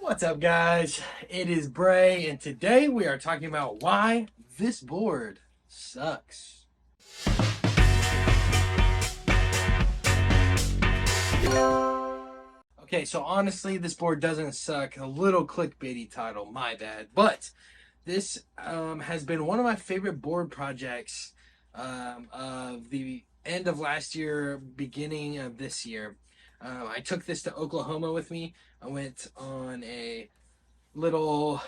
What's up, guys? It is Bray, and today we are talking about why this board sucks. Okay, so honestly, this board doesn't suck. A little clickbaity title, my bad. But this has been one of my favorite board projects of the end of last year, beginning of this year. I took this to Oklahoma with me. I went on a little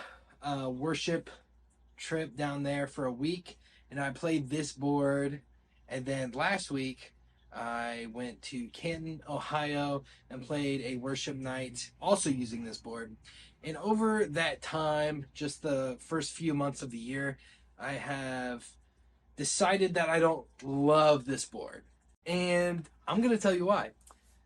worship trip down there for a week, and I played this board. And then last week I went to Canton, Ohio, and played a worship night also using this board. And over that time, just the first few months of the year, I have decided that I don't love this board, and I'm going to tell you why.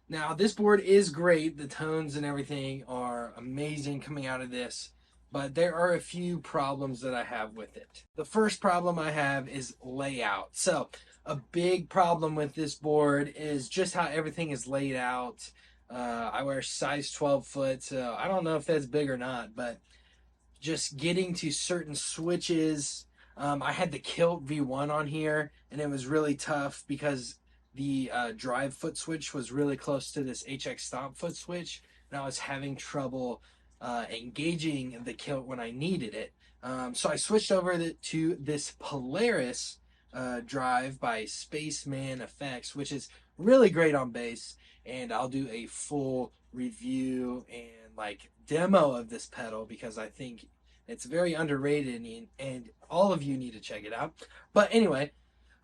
Now, this board is great. The tones and everything are amazing coming out of this, but there are a few problems that I have with it. The first problem I have is layout. So, a big problem with this board is just how everything is laid out. I wear size 12 foot, so I don't know if that's big or not, but just getting to certain switches. I had the Kilt V1 on here, and it was really tough because the drive foot switch was really close to this HX Stomp foot switch, and I was having trouble engaging the Kilt when I needed it. So I switched over to this Polaris drive by Spaceman Effects, which is really great on bass, and I'll do a full review and like demo of this pedal because I think it's very underrated, and all of you need to check it out. But anyway,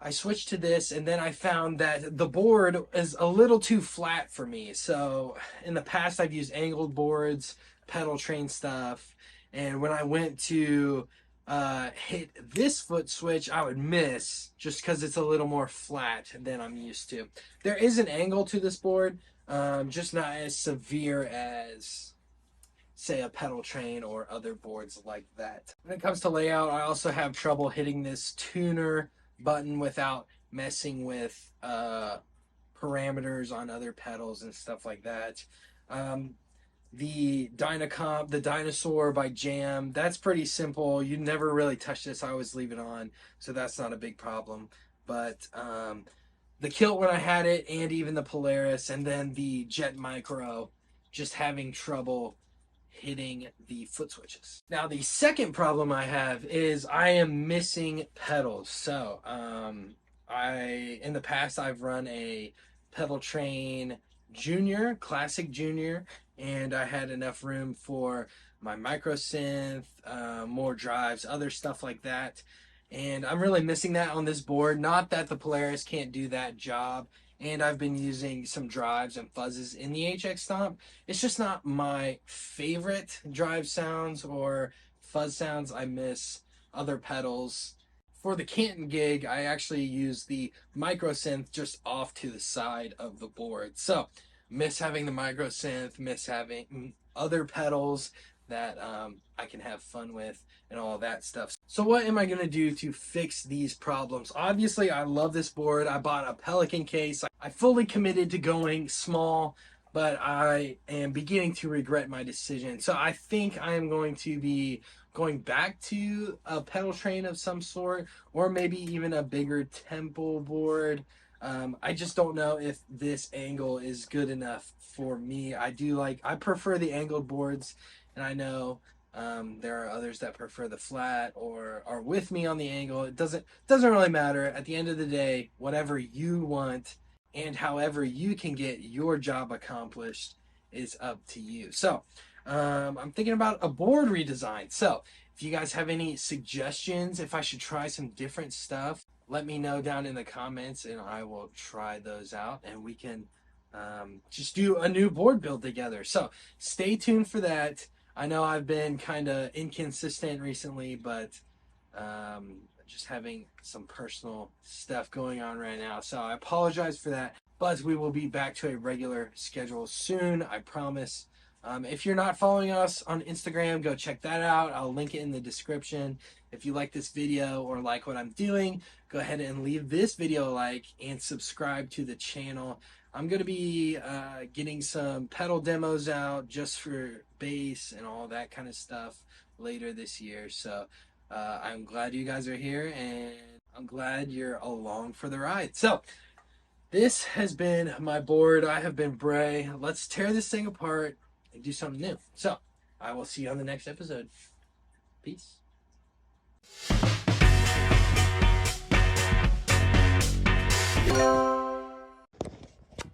I switched to this, and then I found that the board is a little too flat for me. So in the past, I've used angled boards, pedal train stuff, and when I went to hit this foot switch, I would miss just because it's a little more flat than I'm used to. There is an angle to this board, just not as severe as, say, a pedal train or other boards like that. When it comes to layout, I also have trouble hitting this tuner button without messing with parameters on other pedals and stuff like that. The Dynacomp, the Dinosaur by Jam, that's pretty simple. You never really touch this. I always leave it on, so that's not a big problem. But the Kilt when I had it, and even the Polaris, and then the Jet Micro, just having trouble hitting the foot switches. Now, the second problem I have is I am missing pedals. So in the past, I've run a pedal train Junior, Classic Junior, and I had enough room for my micro synth, more drives, other stuff like that. And I'm really missing that on this board. Not that the Polaris can't do that job, and I've been using some drives and fuzzes in the HX Stomp. It's just not my favorite drive sounds or fuzz sounds. I miss other pedals. For the Canton gig, I actually use the micro synth just off to the side of the board. So, miss having the micro synth, miss having other pedals that I can have fun with and all that stuff. So what am I going to do to fix these problems? Obviously, I love this board. I bought a Pelican case. I fully committed to going small, but I am beginning to regret my decision. So I think I am going to be going back to a pedal train of some sort, or maybe even a bigger tempo board. I just don't know if this angle is good enough for me. I prefer the angled boards, and I know there are others that prefer the flat or are with me on the angle. It doesn't really matter. At the end of the day, whatever you want and however you can get your job accomplished is up to you. So I'm thinking about a board redesign. So if you guys have any suggestions, if I should try some different stuff, let me know down in the comments, and I will try those out, and we can just do a new board build together. So stay tuned for that. I know I've been kind of inconsistent recently, but just having some personal stuff going on right now. So I apologize for that, but we will be back to a regular schedule soon, I promise. If you're not following us on Instagram, go check that out. I'll link it in the description. If you like this video or like what I'm doing, go ahead and leave this video a like and subscribe to the channel. I'm going to be getting some pedal demos out just for bass and all that kind of stuff later this year. So I'm glad you guys are here, and I'm glad you're along for the ride. So this has been my board. I have been Bray. Let's tear this thing apart and do something new. So I will see you on the next episode. Peace.